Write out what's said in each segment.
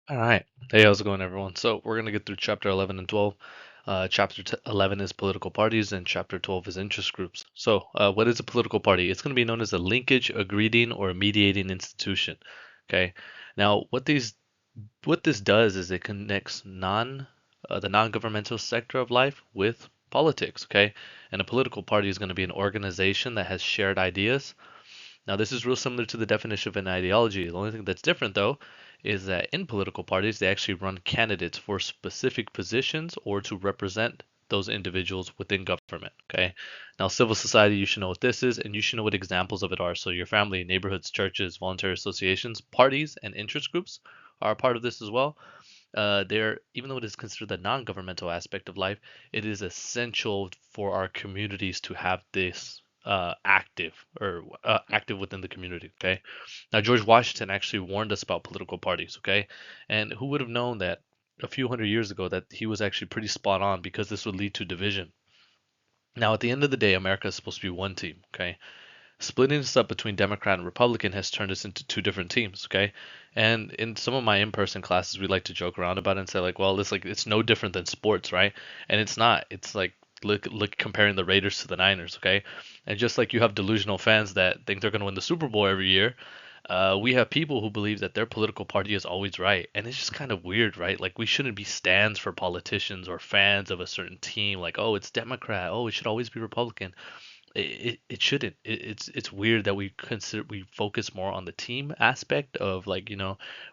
All right. Hey, how's it going, everyone? So we're gonna get through chapter 11 and 12. 11 is political parties, and chapter 12 is interest groups. So, what is a political party? It's going to be known as a linkage, a greeting, or a mediating institution. Okay. Now, what this does is it connects the non-governmental sector of life with politics. Okay. And a political party is going to be an organization that has shared ideas. Now, this is real similar to the definition of an ideology. The only thing that's different, though, is that in political parties, they actually run candidates for specific positions or to represent those individuals within government. Okay. Now, civil society, you should know what this is, and you should know what examples of it are. So, your family, neighborhoods, churches, voluntary associations, parties, and interest groups are a part of this as well. They're even though it is considered the non-governmental aspect of life, it is essential for our communities to have this active within the community. Okay, now George Washington actually warned us about political parties. Okay, and who would have known that a few hundred years ago that he was actually pretty spot on because this would lead to division. Now, at the end of the day, America is supposed to be one team. Okay, splitting this up between Democrat and Republican has turned us into two different teams, okay? And in some of my in-person classes, we like to joke around about it and say like, well, it's no different than sports, right? And it's not. It's like look comparing the Raiders to the Niners, okay? And just like you have delusional fans that think they're going to win the Super Bowl every year, we have people who believe that their political party is always right. And it's just kind of weird, right? Like we shouldn't be stands for politicians or fans of a certain team. Like, oh, it's Democrat. Oh, it should always be Republican. It shouldn't. It's weird that we focus more on the team aspect of like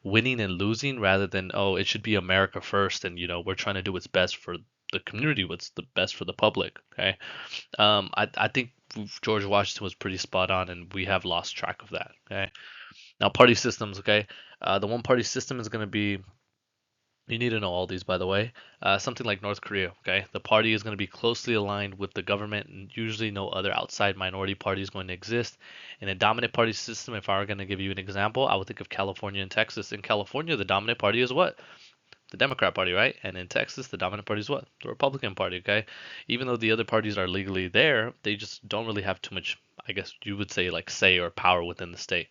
winning and losing rather than oh it should be America first and we're trying to do what's best for the community, what's the best for the public. Okay, I think George Washington was pretty spot on, and we have lost track of that. Okay, now party systems. Okay, the one party system is going to be you need to know all these, by the way. Something like North Korea, okay? The party is going to be closely aligned with the government, and usually no other outside minority party is going to exist. In a dominant party system, if I were going to give you an example, I would think of California and Texas. In California, the dominant party is what? The Democrat Party, right? And in Texas, the dominant party is what? The Republican Party, okay? Even though the other parties are legally there, they just don't really have too much, I guess you would say, like say or power within the state.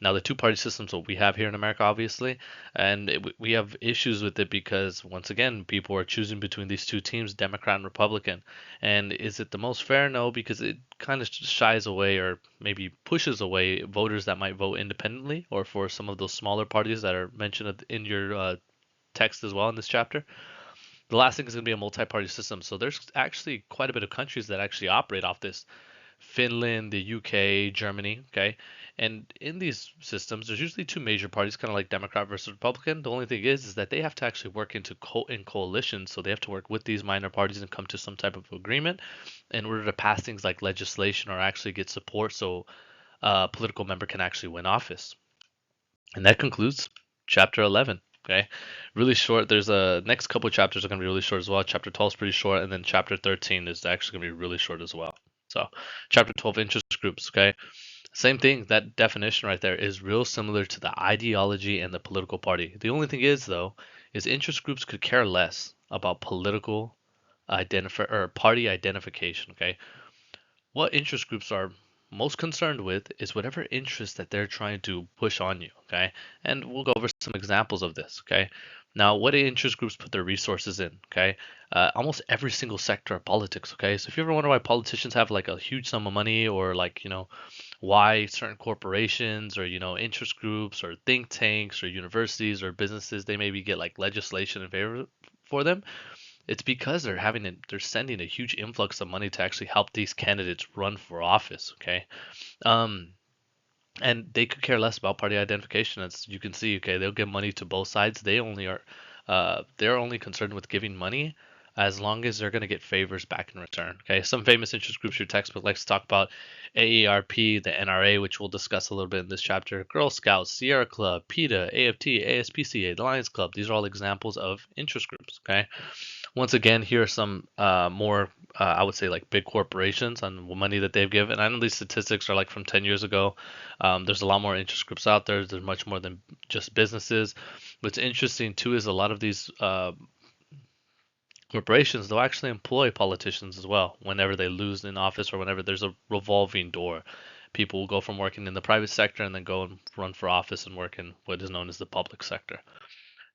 Now, the two-party system's what we have here in America, obviously, and we have issues with it because, once again, people are choosing between these two teams, Democrat and Republican. And is it the most fair? No, because it kind of shies away or maybe pushes away voters that might vote independently or for some of those smaller parties that are mentioned in your text as well in this chapter. The last thing is going to be a multi-party system. So there's actually quite a bit of countries that actually operate off this. Finland, the UK, Germany, okay? And in these systems, there's usually two major parties, kind of like Democrat versus Republican. The only thing is that they have to actually work in coalitions, so they have to work with these minor parties and come to some type of agreement in order to pass things like legislation or actually get support so a political member can actually win office. And that concludes chapter 11. Okay, really short. There's a next couple of chapters are going to be really short as well. Chapter 12 is pretty short, and then chapter 13 is actually going to be really short as well. So, chapter 12 interest groups. Okay, same thing. That definition right there is real similar to the ideology and the political party. The only thing is though, is interest groups could care less about political identify or party identification. Okay, what interest groups are most concerned with is whatever interest that they're trying to push on you, okay? And we'll go over some examples of this, okay? Now, what do interest groups put their resources in, okay? Almost every single sector of politics, okay? So if you ever wonder why politicians have like a huge sum of money or like, why certain corporations or, interest groups or think tanks or universities or businesses, they maybe get like legislation in favor for them, it's because they're sending a huge influx of money to actually help these candidates run for office. Okay, um, and they could care less about party identification, as you can see. Okay, they'll give money to both sides. They're only concerned with giving money as long as they're going to get favors back in return. Okay, some famous interest groups your textbook likes to talk about: AARP, the NRA, which we'll discuss a little bit in this chapter, Girl Scouts, Sierra Club, PETA, AFT, ASPCA, the Lions Club. These are all examples of interest groups. Okay, once again, here are some more, I would say, like big corporations on the money that they've given. I know these statistics are like from 10 years ago. There's a lot more interest groups out there. There's much more than just businesses. What's interesting too is a lot of these corporations, they'll actually employ politicians as well whenever they lose in office or whenever there's a revolving door. People will go from working in the private sector and then go and run for office and work in what is known as the public sector.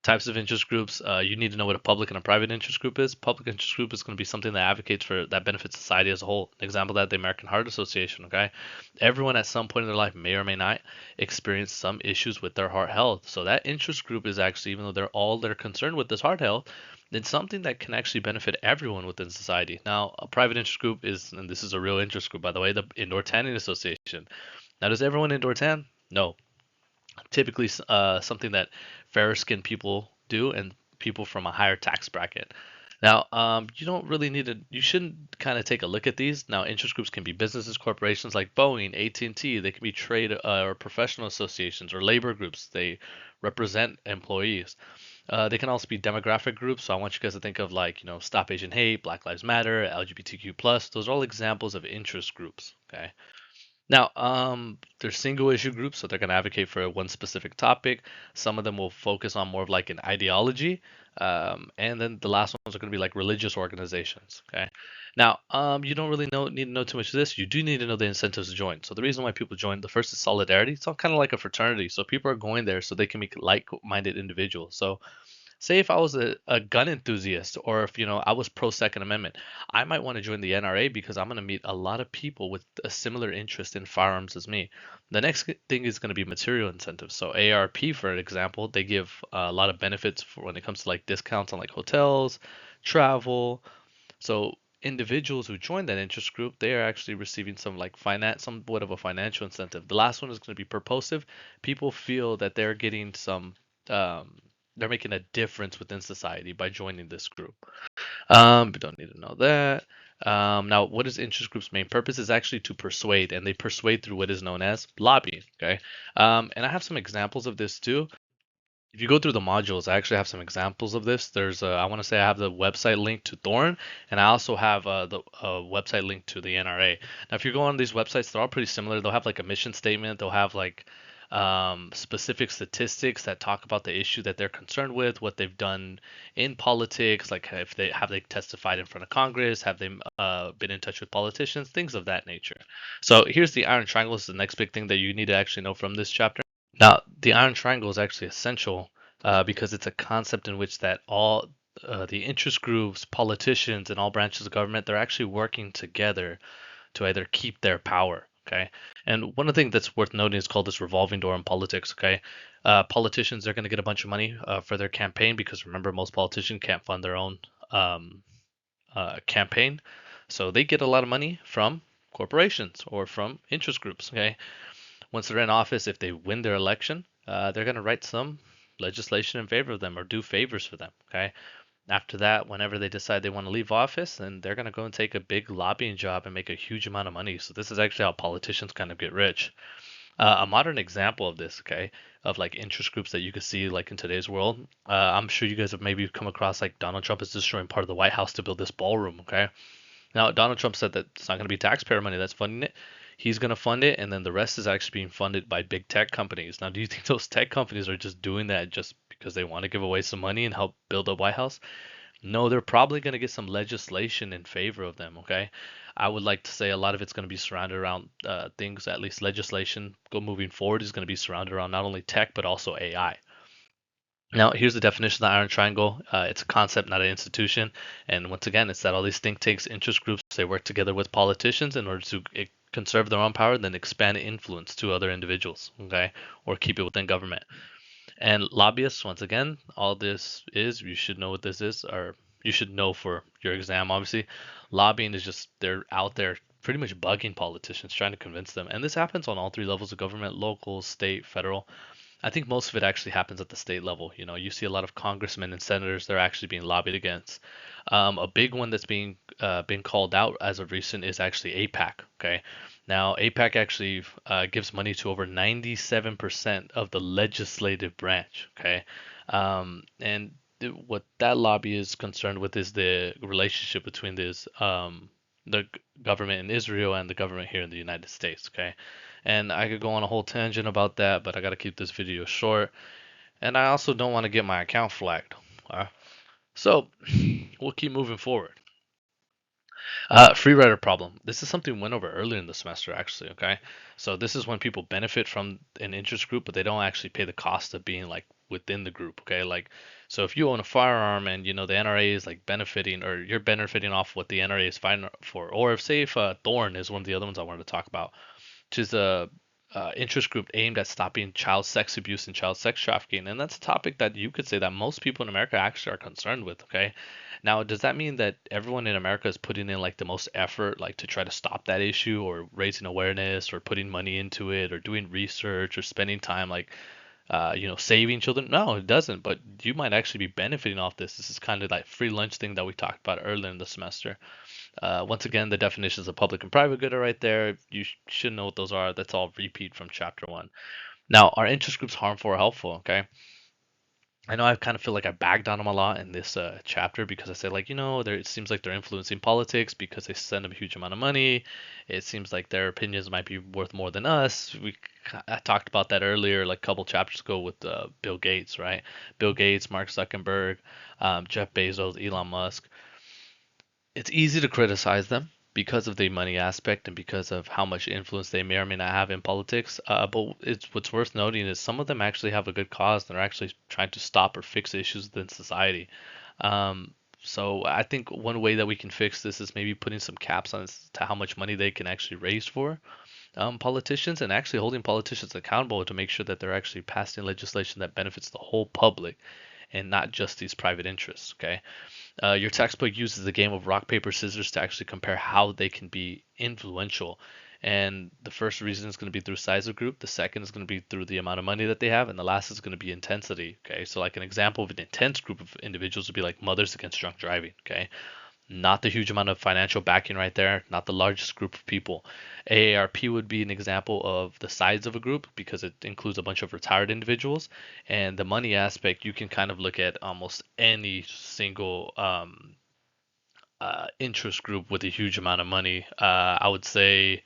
Types of interest groups. You need to know what a public and a private interest group is. Public interest group is going to be something that advocates for that benefits society as a whole. An example of that, the American Heart Association. Okay, everyone at some point in their life may or may not experience some issues with their heart health. So that interest group is actually, even though they're concerned with this heart health, it's something that can actually benefit everyone within society. Now, a private interest group is, and this is a real interest group by the way, the Indoor Tanning Association. Now, does everyone indoor tan? No, typically something that fairer skinned people do and people from a higher tax bracket. Now, you don't really need to. You shouldn't kind of take a look at these. Now, interest groups can be businesses, corporations like Boeing, AT&T. They can be trade or professional associations or labor groups. They represent employees. They can also be demographic groups. So I want you guys to think of like Stop Asian Hate, Black Lives Matter, LGBTQ plus. Those are all examples of interest groups. Okay. Now, they're single issue groups, so they're going to advocate for one specific topic. Some of them will focus on more of like an ideology. And then the last ones are going to be like religious organizations. Okay. Now, you don't really need to know too much of this. You do need to know the incentives to join. So the reason why people join, the first is solidarity. It's all kind of like a fraternity. So people are going there so they can meet like-minded individuals. So say if I was a gun enthusiast or if I was pro Second Amendment, I might want to join the NRA because I'm going to meet a lot of people with a similar interest in firearms as me. The next thing is going to be material incentives. So ARP, for example, they give a lot of benefits for when it comes to like discounts on like hotels, travel. So individuals who join that interest group, they are actually receiving some like finance, somewhat of a financial incentive. The last one is going to be purposive. People feel that they're getting some, they're making a difference within society by joining this group. We don't need to know that. Now, what is interest group's main purpose is actually to persuade, and they persuade through what is known as lobbying. Okay, and I have some examples of this too. If you go through the modules, I actually have some examples of this. I want to say I have the website link to Thorn, and I also have the website link to the NRA. Now, if you go on these websites, they're all pretty similar. They'll have like a mission statement. They'll have like specific statistics that talk about the issue that they're concerned with, what they've done in politics, like if they testified in front of Congress, have they been in touch with politicians, things of that nature. So here's the Iron Triangle. This is the next big thing that you need to actually know from this chapter. Now, the iron triangle is actually essential because it's a concept in which that all the interest groups, politicians, and all branches of government, they're actually working together to either keep their power. Okay, and one of the things that's worth noting is called this revolving door in politics. Okay, politicians they're going to get a bunch of money for their campaign because remember most politicians can't fund their own um, campaign, so they get a lot of money from corporations or from interest groups. Okay, once they're in office, if they win their election, they're going to write some legislation in favor of them or do favors for them. Okay. After that, whenever they decide they want to leave office, then they're going to go and take a big lobbying job and make a huge amount of money. So this is actually how politicians kind of get rich. A modern example of this, okay, of like interest groups that you could see like in today's world. I'm sure you guys have maybe come across like Donald Trump is destroying part of the White House to build this ballroom. Okay. Now, Donald Trump said that it's not going to be taxpayer money that's funding it. He's going to fund it, and then the rest is actually being funded by big tech companies. Now, do you think those tech companies are just doing that just because they want to give away some money and help build a White House? No, they're probably going to get some legislation in favor of them, okay? I would like to say a lot of it's going to be surrounded around things, at least legislation go moving forward is going to be surrounded around not only tech, but also AI. Now, here's the definition of the iron triangle. It's a concept, not an institution. And once again, it's that all these think tanks, interest groups, they work together with politicians in order to conserve their own power, then expand influence to other individuals, okay, or keep it within government. And lobbyists, once again, all this is, you should know what this is, or you should know for your exam, obviously. Lobbying is just, they're out there pretty much bugging politicians, trying to convince them. And this happens on all three levels of government: local, state, federal. I think most of it actually happens at the state level. You see a lot of congressmen and senators they're actually being lobbied against. A big one that's being called out as of recent is actually APAC. Okay, now APAC actually gives money to over 97% of the legislative branch. Okay, and what that lobby is concerned with is the relationship between the government in Israel and the government here in the United States. Okay, and I could go on a whole tangent about that, but I got to keep this video short. And I also don't want to get my account flagged. So we'll keep moving forward. Free rider problem. This is something we went over earlier in the semester, actually. Okay, so this is when people benefit from an interest group, but they don't actually pay the cost of being like within the group. Okay, like so if you own a firearm and the NRA is like benefiting, or you're benefiting off what the NRA is fighting for, or if say if Thorn is one of the other ones I wanted to talk about, which is a interest group aimed at stopping child sex abuse and child sex trafficking. And that's a topic that you could say that most people in America actually are concerned with. Okay. Now, does that mean that everyone in America is putting in like the most effort, like to try to stop that issue or raising awareness or putting money into it or doing research or spending time like, saving children? No, it doesn't. But you might actually be benefiting off this. This is kind of like free lunch thing that we talked about earlier in the semester. Once again, the definitions of public and private good are right there. You should know what those are. That's all repeat from chapter one. Now, are interest groups harmful or helpful? Okay. I know I kind of feel like I bagged on them a lot in this chapter because I said like, it seems like they're influencing politics because they send them a huge amount of money. It seems like their opinions might be worth more than us. I talked about that earlier, like a couple chapters ago with Bill Gates, right? Bill Gates, Mark Zuckerberg, Jeff Bezos, Elon Musk. It's easy to criticize them because of the money aspect and because of how much influence they may or may not have in politics. But what's worth noting is some of them actually have a good cause and they're actually trying to stop or fix issues within society. Um, so I think one way that we can fix this is maybe putting some caps on to how much money they can actually raise for politicians, and actually holding politicians accountable to make sure that they're actually passing legislation that benefits the whole public and not just these private interests. Okay. Your textbook uses the game of rock, paper, scissors to actually compare how they can be influential. And the first reason is going to be through size of group. The second is going to be through the amount of money that they have. And the last is going to be intensity. Okay. So, like an example of an intense group of individuals would be like Mothers Against Drunk Driving. Okay. Not the huge amount of financial backing right there, not the largest group of people. AARP would be an example of the size of a group because it includes a bunch of retired individuals. And the money aspect, you can kind of look at almost any single interest group with a huge amount of money. I would say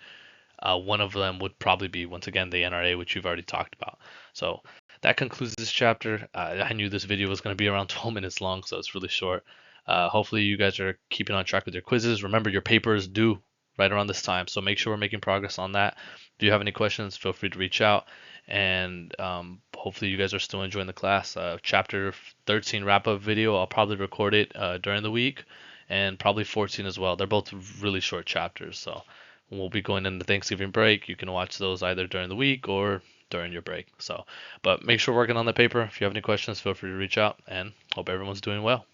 one of them would probably be, once again, the NRA, which you've already talked about. So that concludes this chapter. I knew this video was going to be around 12 minutes long, so it's really short. Hopefully, you guys are keeping on track with your quizzes. Remember, your paper is due right around this time, so make sure we're making progress on that. If you have any questions, feel free to reach out. And hopefully, you guys are still enjoying the class. Chapter 13 wrap up video, I'll probably record it during the week, and probably 14 as well. They're both really short chapters, so we'll be going into Thanksgiving break. You can watch those either during the week or during your break. So, but make sure we're working on the paper. If you have any questions, feel free to reach out, and hope everyone's doing well.